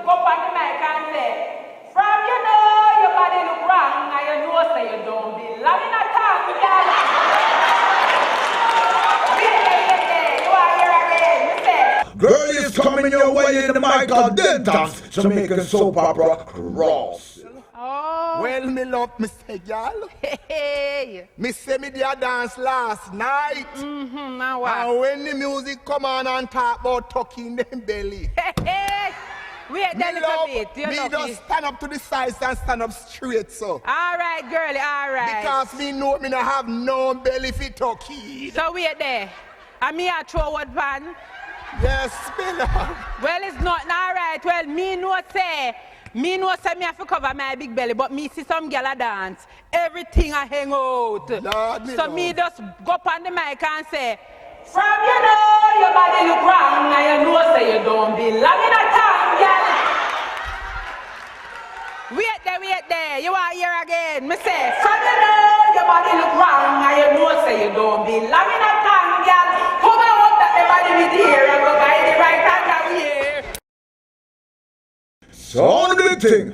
go on the mic and say, from you know your body look wrong and you know say you don't belong in a tongue, girl. You are here again, me say. Girlie is coming your way in the Michael Denton's Jamaican soap opera Krosses. Oh. Well, me love me say, y'all. Hey. Me say me did dance last night. Now what? And when the music come on and talk about tucking them belly. Hey. Wait a little bit. You me love just me. stand up to the sides and stand up straight, so. All right, girlie, all right. Because me know me not have no belly for tucking. So wait there. And me a throw what pan? Yes, me love. Well, it's not all right. Well, me know say me have to cover my big belly, but me see some gyal a dance. Everything I hang out. Lord, so me just go up on the mic and say, from you know your body look wrong and you know say you don't belong in a town, gyal. Wait there. You are here again. Me say, from you know your body look wrong and you know say you don't belong in a town, gyal. Come out that the body with here and go by the right hand of here. So the big thing.